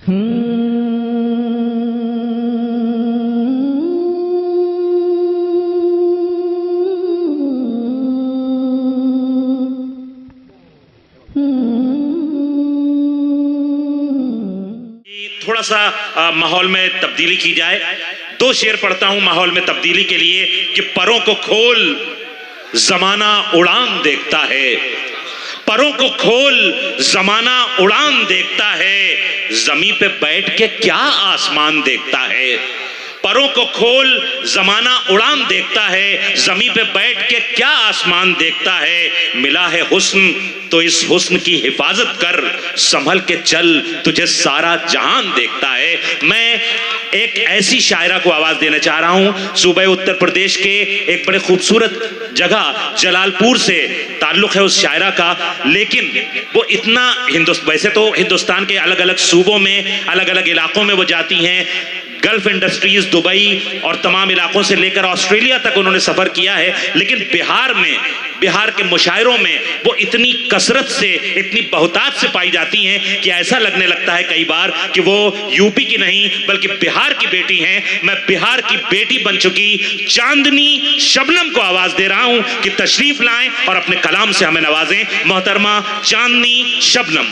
थोड़ा सा माहौल में तब्दीली की जाए। दो शेर पढ़ता हूं माहौल में तब्दीली के लिए कि परों को खोल जमाना उड़ान देखता है, परों को खोल जमाना उड़ान देखता है, जमीन पे बैठ के क्या आसमान देखता है। परों को खोल जमाना उड़ान देखता है, जमीन पे बैठ के क्या आसमान देखता है। मिला है हुस्न तो इस हुस्न की हिफाजत कर, संभल के चल तुझे सारा जहान देखता है। मैं एक ऐसी शायरा को आवाज देना चाह रहा हूं। सूबे उत्तर प्रदेश के एक बड़े खूबसूरत जगह जलालपुर से ताल्लुक है उस शायरा का, लेकिन वो इतना वैसे तो हिंदुस्तान के अलग अलग सूबों में अलग अलग इलाकों में वो जाती हैं, गल्फ इंडस्ट्रीज, दुबई और तमाम इलाकों से लेकर ऑस्ट्रेलिया तक उन्होंने सफर किया है, लेकिन बिहार के मुशायरों में वो इतनी कसरत से, इतनी बहुतात से पाई जाती हैं कि ऐसा लगने लगता है कई बार कि वो यूपी की नहीं बल्कि बिहार की बेटी हैं। मैं बिहार की बेटी बन चुकी चांदनी शबनम को आवाज दे रहा हूं कि तशरीफ लाएं और अपने कलाम से हमें नवाजें। मोहतरमा चांदनी शबनम।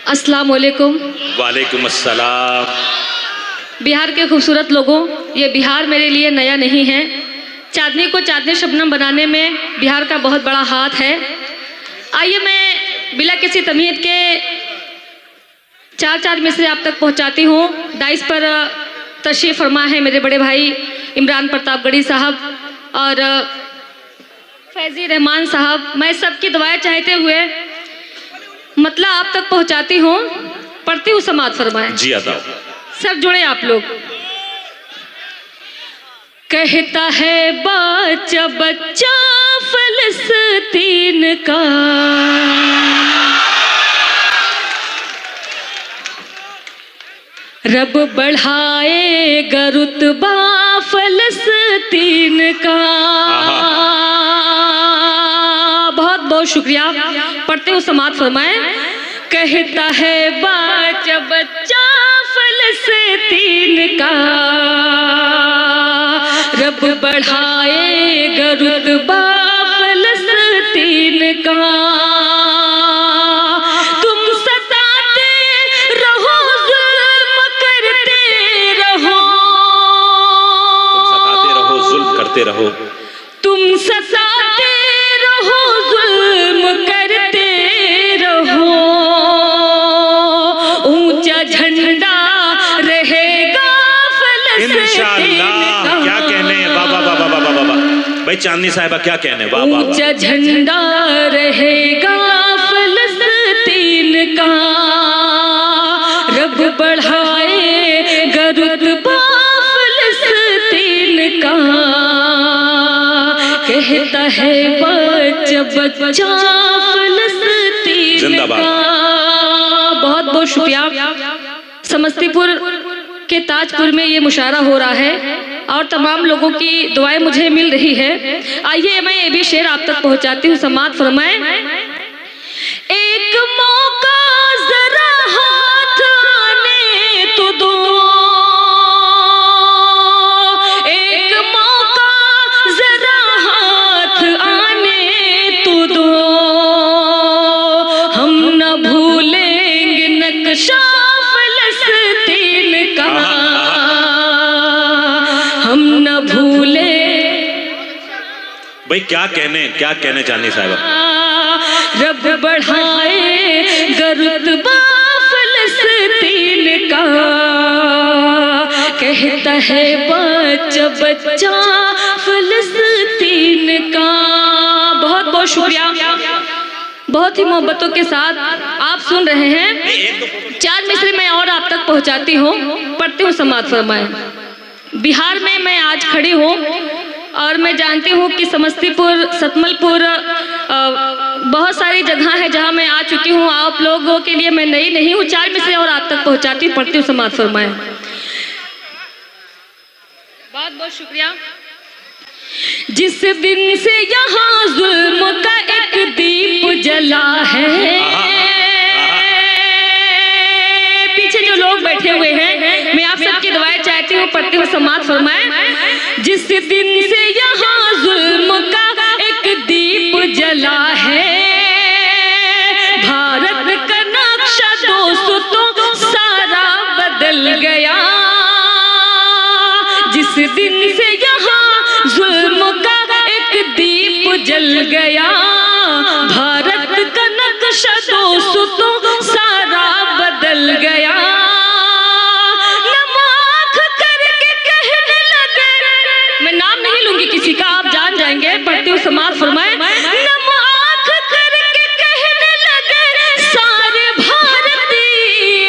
अस्सलाम वालेकुम। वालेकुम अस्सलाम। बिहार के खूबसूरत लोगों, ये बिहार मेरे लिए नया नहीं है। चांदनी को चांदनी शबनम बनाने में बिहार का बहुत बड़ा हाथ है। आइए मैं बिला किसी तमीज़ के चार मिसरे आप तक पहुंचाती हूँ। डाइस पर तशरीफ़ फरमा है मेरे बड़े भाई इमरान प्रतापगढ़ी साहब और फैज़ी रहमान साहब। मैं सबकी दुआएं चाहते हुए मतलब आप तक पहुंचाती हूँ, पढ़ती हूँ, समात फरमाएं। जी आता सब जुड़े आप लोग। कहता है बच्चा बच्चा फलस्तीन का, रब बढ़ाएगा रुतबा फलस्तीन का। बहुत बहुत शुक्रिया। पढ़ते हो समात फरमाएं। कहता है बच्चा बच्चा फलस्तीन का, रब बढ़ाएगा रुतबा फलस्तीन का। तुम सताते रहो, जुल्म करते रहो, जुल्म करते रहो, तुम सताते रहो, जुल्म करते रहो, ऊंचा झंडा रहेगा फलस्तीन का। क्या कहने हैं, वाह वाह वाह वाह वाह वाह भाई चांदनी साहिबा, क्या कहने, वाह वाह। ऊंचा झंडा रहेगा फलस्तीन का, रब बढ़ाएगा रुतबा फलस्तीन का। कहता है बच्चा बच्चा फलस्तीन का। बहुत बहुत शुक्रिया। समस्तीपुर के ताजपुर में ये मुशायरा हो रहा है और तमाम लोगों की दुआएं मुझे मिल रही है। आइए मैं ये भी शेर आप तक पहुंचाती हूँ, समात फरमाएं। एक मौका जरा हाथ आने तो दो, एक मौका जरा हाथ आने तो दो, हम न भूलेंगे नक्शा फलस्तीन का, हम न भूले। भाई क्या कहने चांदनी साहिबा। रब बढ़ाएगा रुतबा फलस्तीन का। कहता है बच्चा बच्चा फलस्तीन का। बहुत बहुत शुक्रिया। बहुत ही मोहब्बतों के साथ आप सुन रहे हैं। चार मिसरे मैं और आप तक पहुंचाती हूँ, पढ़ती हूँ, समात फरमाएं। बिहार में मैं आज खड़ी हूँ और मैं जानती हूँ कि समस्तीपुर, सतमलपुर, बहुत सारी जगह है जहाँ मैं आ चुकी हूँ। आप लोगों के लिए मैं नई नहीं हूँ। चार मिसरे और आप तक पहुँचाती हूँ, पढ़ती हूँ, समात फरमाएं। बहुत बहुत शुक्रिया। जिस दिन से यहाँ जुल्म का एक दीप जला है, पीछे जो लोग बैठे हुए हैं मैं आप सबकी दुआएं चाहती हूँ, पढ़ती हूँ, समाअत फरमाएं। जिस दिन से यहाँ जुल्म का एक दीप जला है, भारत का नक्शा दोस्तों सारा बदल गया। जिस दिन से यहाँ जुल्म का एक दीप जल गया, भारत का नक्शा दोस्तों सारा बदल गया। नमाख करके कहने लगे, मैं नाम नहीं लूंगी किसी का, आप जान जाएंगे, पढ़ती हूँ, समाअत फरमाएं। नमाख करके कहने लगे सारे भारतीय,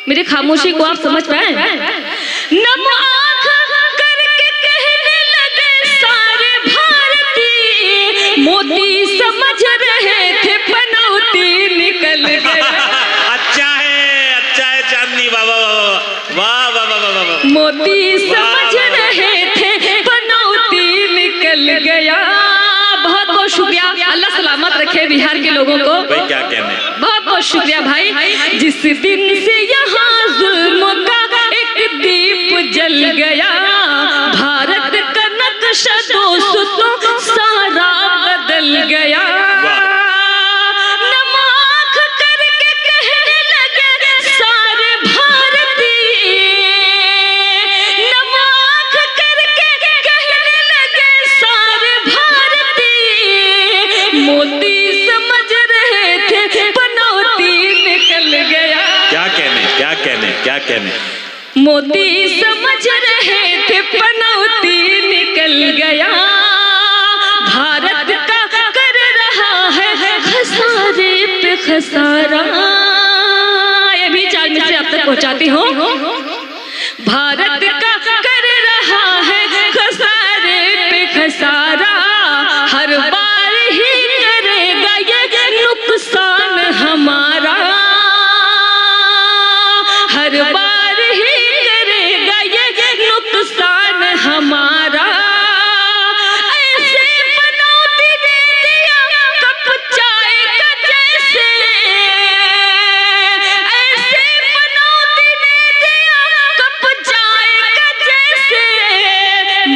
मेरी खामोशी को आप समझ पाए? नमाख करके कहने लगे सारे भारतीय, मोदी समझ रहे थे पनौती निकल गए। अच्छा है चांदनी, वाह वाह वाह वाह वाह वाह वाह। मोदी समझ रहे थे पनौती निकल गया। बहुत बहुत शुक्रिया, अल्लाह सलामत रखे बिहार के लोगों को। भाई क्या कहने, बहुत बहुत शुक्रिया भाई। जिस दिन से यहाँ जुल्म का एक दीप जल गया, भारत का नक्शा दोस्तों सारा बदल गया। नमाख करके कहने लगे सारे भारतीय, नमाख करके कहने लगे सारे भारतीय, मोदी समझ रहे थे पनौती निकल गया। क्या कहने, क्या कहने, क्या कहने, मोदी समझ रहे थे पनौती निकल गया। भारत का कर रहा है खसारे पे खसारा, ये भी चार मिसरे आप तक पहुंचाती हूँ। भारत का कर रहा है खसारे पे खसारा, हर बार ही करेगा ये नुकसान हमारा, हर बार ही करेगा ये नुकसान हमारा। ऐसे पनौती दे दिया कप चाय का जैसे, ऐसे पनौती दे दिया कप चाय का जैसे,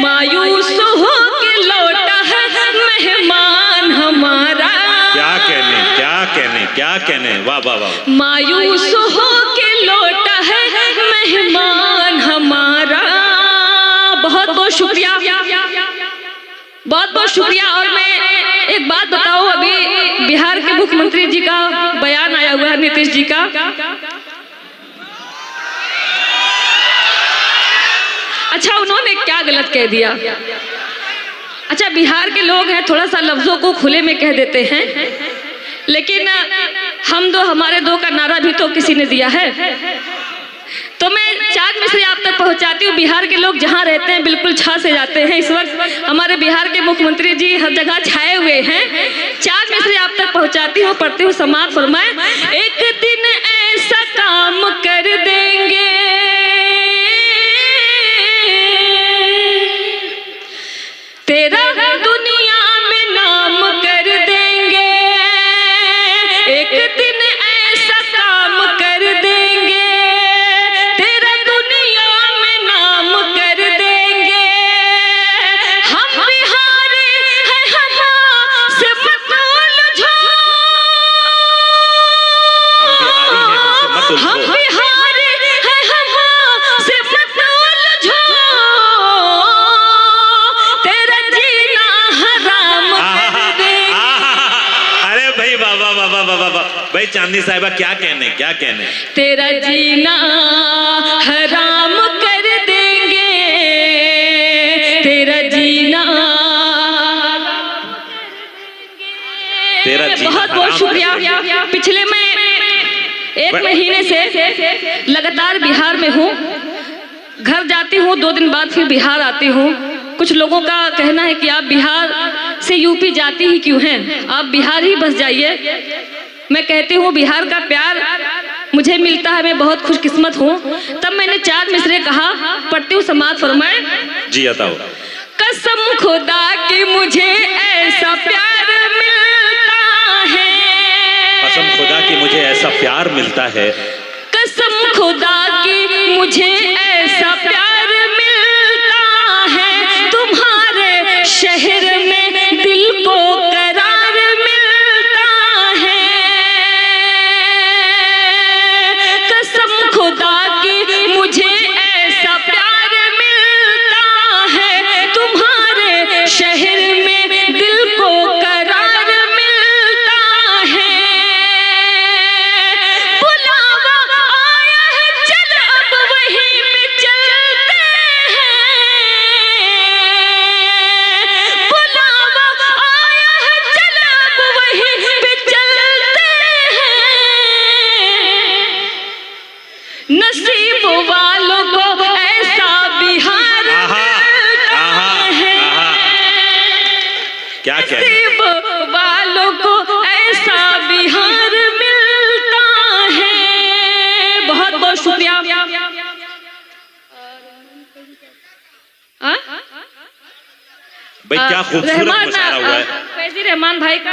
मायूस हो के लौटा है मेहमान हमारा। क्या कहने, क्या कहने, क्या कहने, वाह वाह वाह। मायूस हो के लौटा है मेहमान हमारा। बहुत बहुत शुक्रिया, बहुत बहुत शुक्रिया। और मैं एक बात बताऊं, अभी बिहार के मुख्यमंत्री जी का बयान आया हुआ है, नीतीश जी का। अच्छा, उन्होंने क्या गलत कह दिया? अच्छा, बिहार के लोग हैं, थोड़ा सा लफ्जों को खुले में कह देते हैं, लेकिन हम दो हमारे दो का नारा भी तो किसी ने दिया है। तो मैं चार मिसरे आप तक पहुंचाती हूँ। बिहार के लोग जहाँ रहते हैं बिल्कुल छा से जाते हैं। इस वक्त हमारे बिहार के मुख्यमंत्री जी हर जगह छाए हुए हैं। चार मिसरे आप तक पहुंचाती हूँ, पढ़ती हूँ, समाअत फरमाएं। एक दिन ऐसा काम कर देंगे, तेरा दुनिया में नाम कर देंगे, एक दिन ऐसा काम कर देंगे, तेरा दुनिया में नाम कर देंगे। हम बिहारी हैं, हमसे मत उलझो, हम बिहारी हैं, हमसे मत उलझो, तेरा जीना हराम कर देंगे। अरे भाई वाह वाह वाह वाह वाह वाह। भाई चांदनी साहिबा क्या कहने, क्या कहने, तेरा जीना हराम कर देंगे, तेरा जीना, तेरा जीना बहुत बहुत हराम शुक्रिया। पिछले मैं एक महीने से लगातार बिहार में हूँ। घर जाती हूँ, 2 दिन बाद फिर बिहार आती हूँ। कुछ लोगों का कहना है कि आप बिहार से यूपी जाती ही क्यों हैं, आप बिहार ही बस जाइए। मैं कहती हूँ बिहार का प्यार मुझे मिलता है, मैं बहुत खुशकिस्मत हूँ। तब मैंने चार मिसरे कहा, पढ़ती हूँ, समाअत फरमाएं। जी बताओ। कसम खुदा की मुझे ऐसा प्यार मिलता है, कसम खुदा की मुझे ऐसा प्यार मिलता है, कसम खुदा की मुझे ऐसा प्यार मिलता है, तुम्हारे शहर में दिल को करार मिलता है। कसम खुदा की मुझे ऐसा प्यार मिलता है, तुम्हारे शहर में दिल को करार मिलता है। बुलावा आया है चल अब वहीं पे चलते हैं, बुलावा आया है चल अब वहीं पे चलते हैं। नसीब वालों को ऐसा बिहार मिलता है, क्या क्या नसीब वालों को ऐसा बिहार मिलता है। बहुत बहुत शुक्रिया। भाई क्या खूबसूरत मुशायरा हुआ है। फैजी रहमान भाई का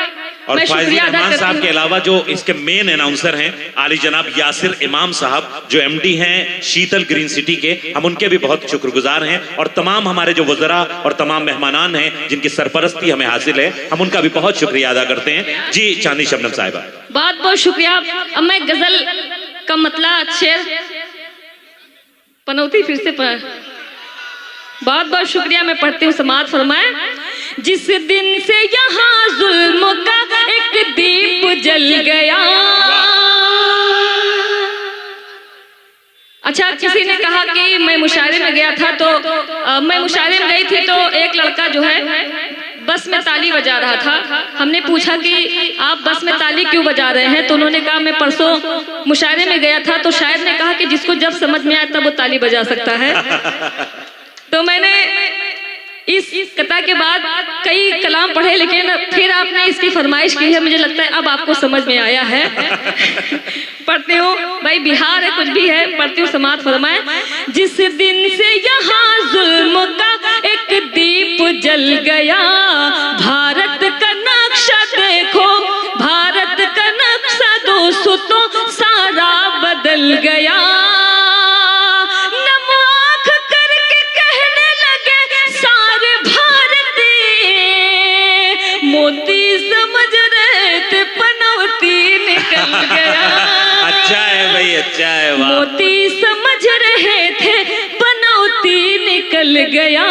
और मैं फैजी शुक्रिया अदा रहमान करती साहब के हूँ। अलावा जो इसके मेन अनाउंसर हैं आली जनाब यासिर इमाम साहब जो एमडी हैं शीतल ग्रीन सिटी के, हम उनके भी बहुत शुक्रगुजार हैं। और तमाम हमारे जो वज़रा और तमाम मेहमानान हैं जिनकी सरपरस्ती हमें हासिल है, हम उनका भी बहुत शुक्रिया अदा करते हैं। जी चांदनी शबनम साहिबा, बहुत बहुत शुक्रिया। अब मैं गजल का मतला शेर पनौती फिर से बहुत बहुत शुक्रिया मैं पढ़ती हूँ। समाअत फरमाए। जिस दिन से यहाँ जुल्म का एक दीप जल गया। अच्छा, किसी ने कहा कि मैं मुशायरे में गया था, तो मैं मुशायरे में गई थी तो एक लड़का जो है बस में ताली बजा रहा था। हमने पूछा कि आप बस में ताली क्यों बजा रहे हैं, तो उन्होंने कहा मैं परसों मुशायरे में गया था। तो शायर ने कहा कि जिसको जब समझ में आए तब वो ताली बजा सकता है। तो मैंने इस कथा के बाद कई कलाम पढ़े, लेकिन फिर आपने इसकी फरमाइश की है, मुझे लगता है अब आपको समझ में आया है। पढ़ती हूँ भाई, बिहार है कुछ भी है, पढ़ती हूँ। समाअत फरमाए। जिस दिन से यहाँ जुल्म का एक दीप जल गया, भारत का नक्शा देखो, भारत का नक्शा दोस्तों तो सारा बदल गया। मोती समझ रहे थे पनौती निकल गया। अच्छा है भाई, अच्छा है, वाह। मोती समझ रहे थे पनौती निकल गया।